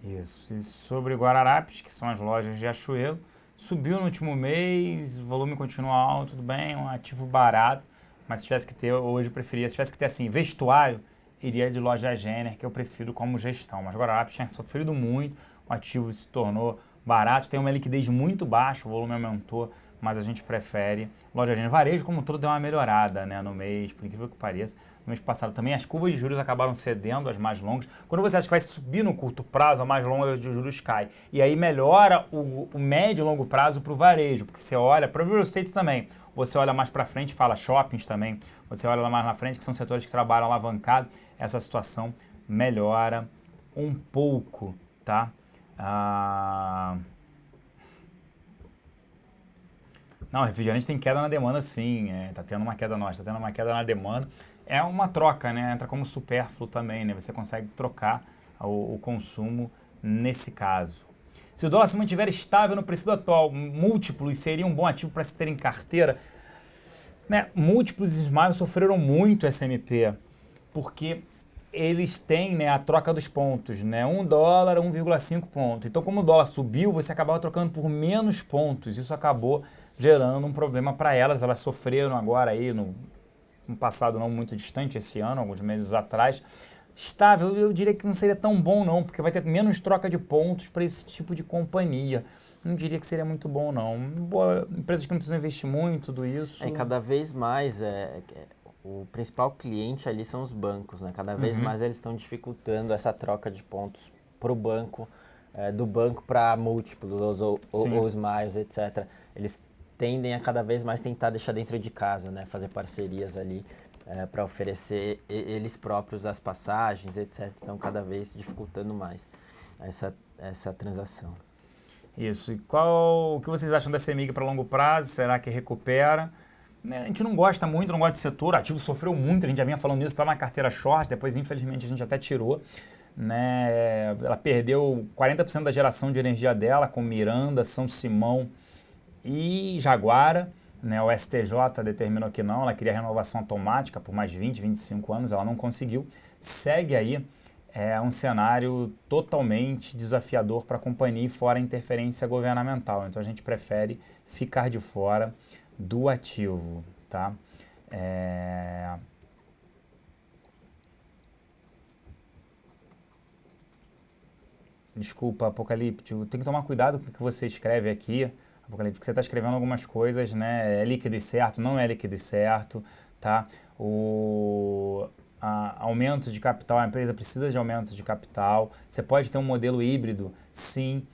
Isso. E sobre Guararapes, que são as lojas de Achuelo, subiu no último mês, o volume continua alto, tudo bem, é um ativo barato. Mas se tivesse que ter, hoje eu preferia, se tivesse que ter assim, vestuário, iria de loja Jenner, que eu prefiro como gestão. Mas Guararapes tinha sofrido muito, o ativo se tornou barato, tem uma liquidez muito baixa, o volume aumentou, mas a gente prefere loja Jenner. Varejo, como todo, deu uma melhorada, né, no mês, por incrível que pareça. No mês passado também as curvas de juros acabaram cedendo, as mais longas. Quando você acha que vai subir no curto prazo, a mais longa de juros cai. E aí melhora o médio e longo prazo para o varejo, porque você olha, para o real estate também, você olha mais para frente, fala shoppings também, você olha lá mais na frente, que são setores que trabalham alavancado, essa situação melhora um pouco, tá? Não, refrigerante tem queda na demanda sim, tá tendo uma queda na demanda. É uma troca, né? Entra como supérfluo também, né? Você consegue trocar o consumo nesse caso. Se o dólar se mantiver estável no preço atual, múltiplos seria um bom ativo para se ter em carteira. Né? Múltiplos e Smiles sofreram muito SMP, porque eles têm, né, a troca dos pontos, né? $1, 1,5 ponto. Então, como o dólar subiu, você acabava trocando por menos pontos. Isso acabou gerando um problema para elas. Elas sofreram agora aí no passado não muito distante, esse ano, alguns meses atrás. Estável, eu diria que não seria tão bom não, porque vai ter menos troca de pontos para esse tipo de companhia. Não diria que seria muito bom não. Boa, empresas que não precisam investir muito, tudo isso. Cada vez mais o principal cliente ali são os bancos, né? Cada vez mais eles estão dificultando essa troca de pontos para o banco, do banco para múltiplos ou smiles, etc. Eles tendem a cada vez mais tentar deixar dentro de casa, né? Fazer parcerias ali para oferecer eles próprios as passagens, etc. Então, cada vez dificultando mais essa transação. Isso. E o que vocês acham da CEMIG para longo prazo? Será que recupera? A gente não gosta muito, não gosta de setor. O ativo sofreu muito, a gente já vinha falando isso, estava na carteira short, depois infelizmente a gente até tirou. Né? Ela perdeu 40% da geração de energia dela com Miranda, São Simão e Jaguara. Né? O STJ determinou que não, ela queria renovação automática por mais 20, 25 anos, ela não conseguiu. Segue aí um cenário totalmente desafiador para a companhia, fora a interferência governamental. Então a gente prefere ficar de fora do ativo, tá? Desculpa, Apocalíptico, tem que tomar cuidado com o que você escreve aqui, Apocalíptico, porque você está escrevendo algumas coisas, né? É líquido e certo, não é líquido e certo, tá? Aumento de capital, a empresa precisa de aumento de capital. Você pode ter um modelo híbrido, sim,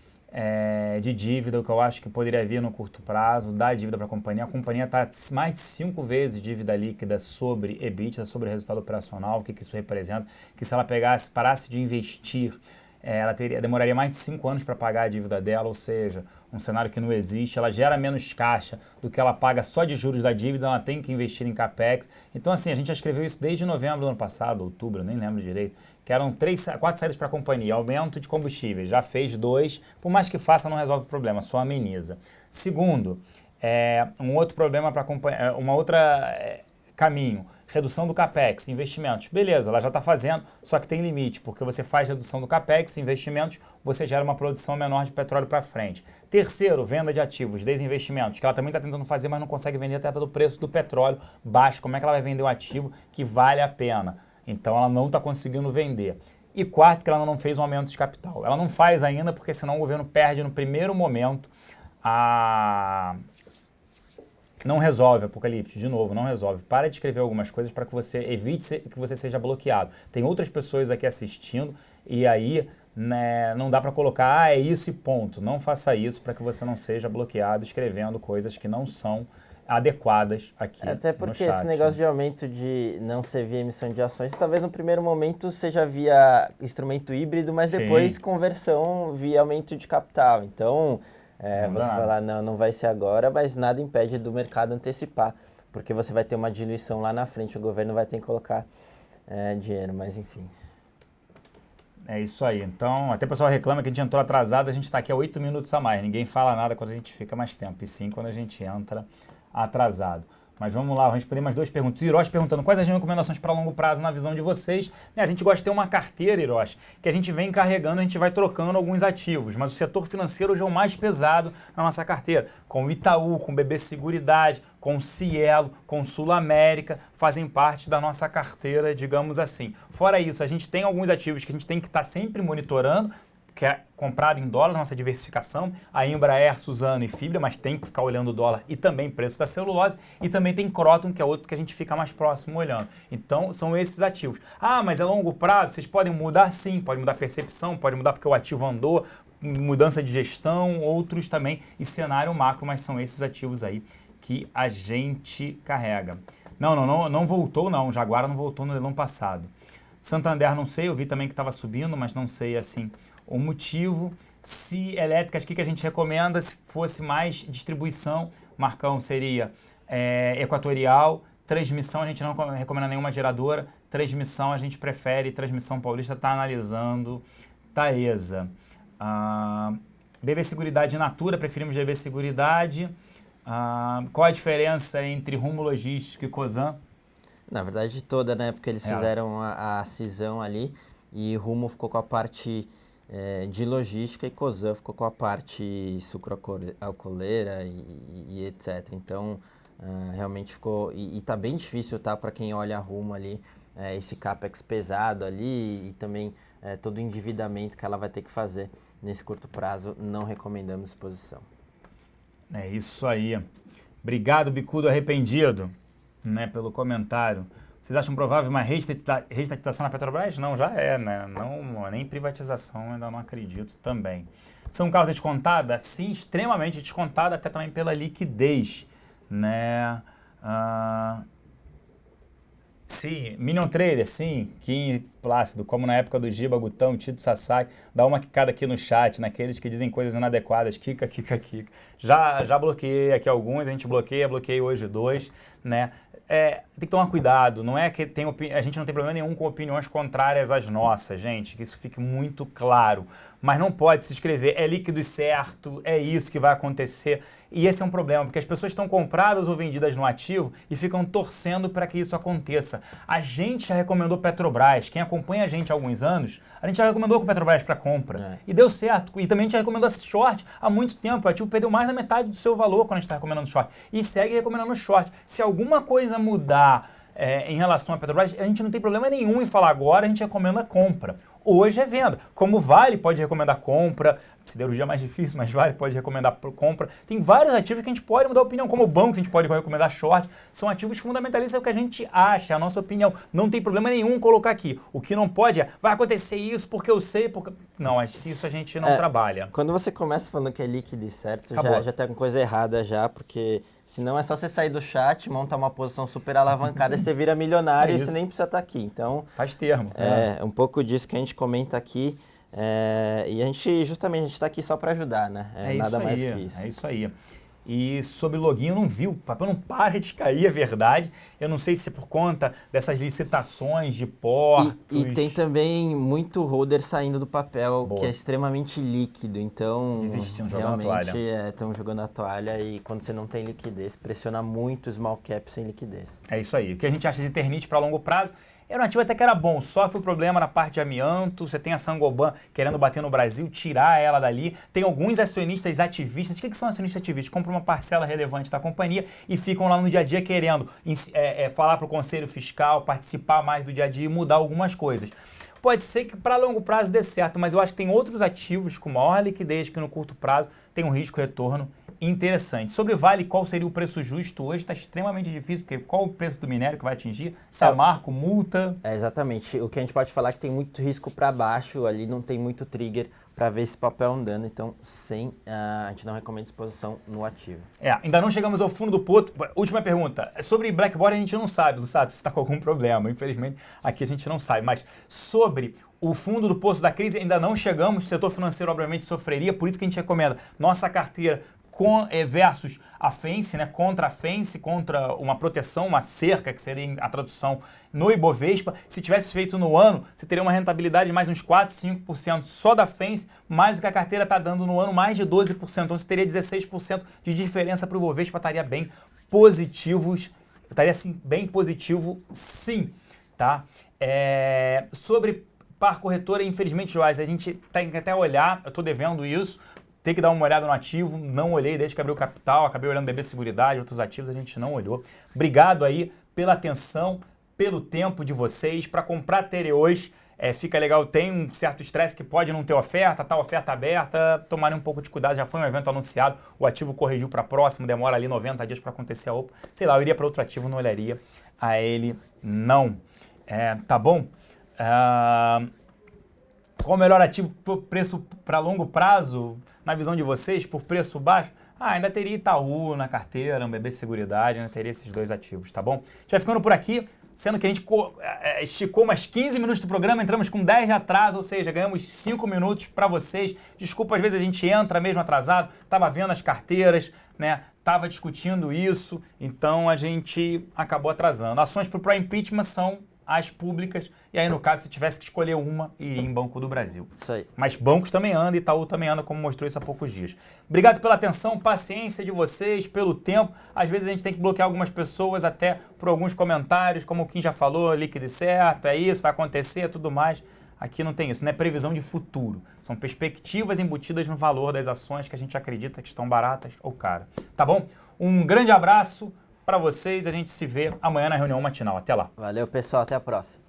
de dívida, o que eu acho que poderia vir no curto prazo, dar dívida para a companhia. A companhia está mais de 5 vezes dívida líquida sobre EBITDA, sobre resultado operacional. O que isso representa? Que se ela parasse de investir, ela demoraria mais de 5 anos para pagar a dívida dela, ou seja, um cenário que não existe, ela gera menos caixa do que ela paga só de juros da dívida, ela tem que investir em capex. Então assim, a gente já escreveu isso desde novembro do ano passado, outubro, nem lembro direito, que eram 4 séries para a companhia, aumento de combustíveis, já fez 2, por mais que faça não resolve o problema, só ameniza. Segundo, um outro problema para a companhia, caminho, redução do capex, investimentos. Beleza, ela já está fazendo, só que tem limite, porque você faz redução do capex, investimentos, você gera uma produção menor de petróleo para frente. Terceiro, venda de ativos, desinvestimentos, que ela também está tentando fazer, mas não consegue vender até pelo preço do petróleo baixo. Como é que ela vai vender um ativo que vale a pena? Então ela não está conseguindo vender. E quarto, que ela não fez um aumento de capital. Ela não faz ainda, porque senão o governo perde no primeiro momento Não resolve, Apocalipse, de novo, não resolve. Para de escrever algumas coisas para que você evite que você seja bloqueado. Tem outras pessoas aqui assistindo e aí, né, não dá para colocar, é isso e ponto. Não faça isso para que você não seja bloqueado escrevendo coisas que não são adequadas aqui no chat. Até porque esse negócio de aumento de não ser via emissão de ações, talvez no primeiro momento seja via instrumento híbrido, mas depois conversão via aumento de capital. Então... você falar, não vai ser agora, mas nada impede do mercado antecipar, porque você vai ter uma diluição lá na frente, o governo vai ter que colocar dinheiro, mas enfim. É isso aí. Então, até o pessoal reclama que a gente entrou atrasado, a gente está aqui há 8 minutos a mais. Ninguém fala nada quando a gente fica mais tempo, e sim quando a gente entra atrasado. Mas vamos lá, vamos responder mais 2 perguntas. Hiroshi perguntando quais as recomendações para longo prazo na visão de vocês. A gente gosta de ter uma carteira, Hiroshi, que a gente vem carregando, a gente vai trocando alguns ativos, mas o setor financeiro hoje é o mais pesado na nossa carteira. Com o Itaú, com o BB Seguridade, com o Cielo, com o Sul América, fazem parte da nossa carteira, digamos assim. Fora isso, a gente tem alguns ativos que a gente tem que estar sempre monitorando, que é comprado em dólar, nossa diversificação, a Embraer, Suzano e Fibra, mas tem que ficar olhando o dólar e também preço da celulose, e também tem Croton, que é outro que a gente fica mais próximo olhando. Então, são esses ativos. Ah, mas a longo prazo, vocês podem mudar? Sim, pode mudar a percepção, pode mudar porque o ativo andou, mudança de gestão, outros também, e cenário macro, mas são esses ativos aí que a gente carrega. Não voltou não, Jaguara não voltou no leilão passado. Santander, não sei, eu vi também que estava subindo, mas não sei, assim, o motivo. Se elétricas, o que a gente recomenda? Se fosse mais distribuição, Marcão, seria Equatorial. Transmissão, a gente não recomenda nenhuma geradora. Transmissão, a gente prefere. Transmissão Paulista está analisando. Taesa. BB Seguridade e Natura, preferimos BB Seguridade. Qual a diferença entre Rumo Logística e Cosan? Na verdade toda, né? Porque eles fizeram a cisão ali e Rumo ficou com a parte de logística e Cosan ficou com a parte sucroalcooleira e etc. Então, realmente ficou... E tá bem difícil, tá? Para quem olha a Rumo ali, esse capex pesado ali e também todo o endividamento que ela vai ter que fazer nesse curto prazo, não recomendamos exposição. É isso aí. Obrigado, Bicudo Arrependido, né, pelo comentário. Vocês acham provável uma reestatização na Petrobras? Não, já é, né? Não, nem privatização, ainda não acredito também. São Carlos descontada? Sim, extremamente descontada, até também pela liquidez, né? Sim, Minion Trader, sim, Kim Plácido, como na época do Giba, Gutão, Tito Sasaki, dá uma quicada aqui no chat, naqueles que dizem coisas inadequadas, kika. Já bloqueei aqui alguns, a gente bloqueei hoje 2, né? Tem que tomar cuidado, não é que a gente não tem problema nenhum com opiniões contrárias às nossas, gente, que isso fique muito claro. Mas não pode se escrever, é líquido e certo, é isso que vai acontecer. E esse é um problema, porque as pessoas estão compradas ou vendidas no ativo e ficam torcendo para que isso aconteça. A gente já recomendou Petrobras, quem acompanha a gente há alguns anos, a gente já recomendou com Petrobras para compra. E deu certo. E também a gente já recomendou short há muito tempo. O ativo perdeu mais da metade do seu valor quando a gente está recomendando short. E segue recomendando short. Se alguma coisa mudar em relação à Petrobras, a gente não tem problema nenhum em falar agora, a gente recomenda compra. Hoje é venda. Como Vale pode recomendar compra, siderurgia é mais difícil, mas Vale pode recomendar compra. Tem vários ativos que a gente pode mudar a opinião, como bancos a gente pode recomendar short. São ativos fundamentalistas, é o que a gente acha, é a nossa opinião. Não tem problema nenhum colocar aqui. O que não pode vai acontecer isso porque eu sei, porque... Não, isso a gente não trabalha. Quando você começa falando que é líquido e certo, já tem alguma coisa errada já, porque... Senão é só você sair do chat, montar uma posição super alavancada e você vira milionário e você nem precisa estar aqui. Então, faz termo. É um pouco disso que a gente comenta aqui. E a gente está aqui só para ajudar, né? Nada mais que isso. É isso aí. E sobre login eu não vi, o papel não para de cair, é verdade. Eu não sei se é por conta dessas licitações de portos. E tem também muito holder saindo do papel, que é extremamente líquido. Então, desistindo, jogando a toalha. Estão jogando a toalha e quando você não tem liquidez, pressiona muito o small cap sem liquidez. É isso aí. O que a gente acha de Eternit para longo prazo? Era um ativo até que era bom, sofre o problema na parte de amianto, você tem a Saint-Gobain querendo bater no Brasil, tirar ela dali. Tem alguns acionistas ativistas, o que são acionistas ativistas? Compram uma parcela relevante da companhia e ficam lá no dia a dia querendo falar para o conselho fiscal, participar mais do dia a dia e mudar algumas coisas. Pode ser que para longo prazo dê certo, mas eu acho que tem outros ativos com maior liquidez que no curto prazo tem um risco-retorno interessante. Sobre Vale, qual seria o preço justo hoje? Está extremamente difícil, porque qual o preço do minério que vai atingir? Samarco, multa? Exatamente. O que a gente pode falar é que tem muito risco para baixo, ali não tem muito trigger para ver esse papel andando, então a gente não recomenda exposição no ativo. Ainda não chegamos ao fundo do poço. Última pergunta. Sobre Blackboard a gente não sabe, Lusato, se está com algum problema. Infelizmente, aqui a gente não sabe. Mas sobre o fundo do poço da crise ainda não chegamos. O setor financeiro, obviamente, sofreria. Por isso que a gente recomenda nossa carteira versus a Fence, né? Contra a Fence, contra uma proteção, uma cerca, que seria a tradução no Ibovespa. Se tivesse feito no ano, você teria uma rentabilidade de mais uns 4, 5% só da Fence, mais do que a carteira está dando no ano, mais de 12%. Então você teria 16% de diferença para o Ibovespa, estaria bem positivos. Estaria assim, bem positivo, sim. Tá? Sobre par corretora, infelizmente, Joás, a gente tem que até olhar, eu estou devendo isso, tem que dar uma olhada no ativo, não olhei desde que abriu o capital, acabei olhando BB Seguridade, outros ativos, a gente não olhou. Obrigado aí pela atenção, pelo tempo de vocês. Para comprar Tere hoje, fica legal, tem um certo estresse que pode não ter oferta, tá oferta aberta, tomarem um pouco de cuidado, já foi um evento anunciado, o ativo corrigiu para próximo, demora ali 90 dias para acontecer a OPA. Sei lá, eu iria para outro ativo, não olharia a ele, não. Tá bom? Qual o melhor ativo por preço para longo prazo, na visão de vocês, por preço baixo? Ainda teria Itaú na carteira, um BB Seguridade, ainda teria esses dois ativos, tá bom? A gente vai ficando por aqui, sendo que a gente esticou umas 15 minutos do programa, entramos com 10 de atraso, ou seja, ganhamos 5 minutos para vocês. Desculpa, às vezes a gente entra mesmo atrasado, tava vendo as carteiras, né? Tava discutindo isso, então a gente acabou atrasando. Ações para o pré-impeachment são as públicas, e aí no caso, se tivesse que escolher uma, iria em Banco do Brasil. Isso aí. Mas bancos também andam, Itaú também anda, como mostrou isso há poucos dias. Obrigado pela atenção, paciência de vocês, pelo tempo. Às vezes a gente tem que bloquear algumas pessoas até por alguns comentários, como o Kim já falou, líquido certo, é isso, vai acontecer, tudo mais. Aqui não tem isso, não é previsão de futuro. São perspectivas embutidas no valor das ações que a gente acredita que estão baratas ou caras. Tá bom? Um grande abraço para vocês, a gente se vê amanhã na reunião matinal. Até lá. Valeu, pessoal, até a próxima.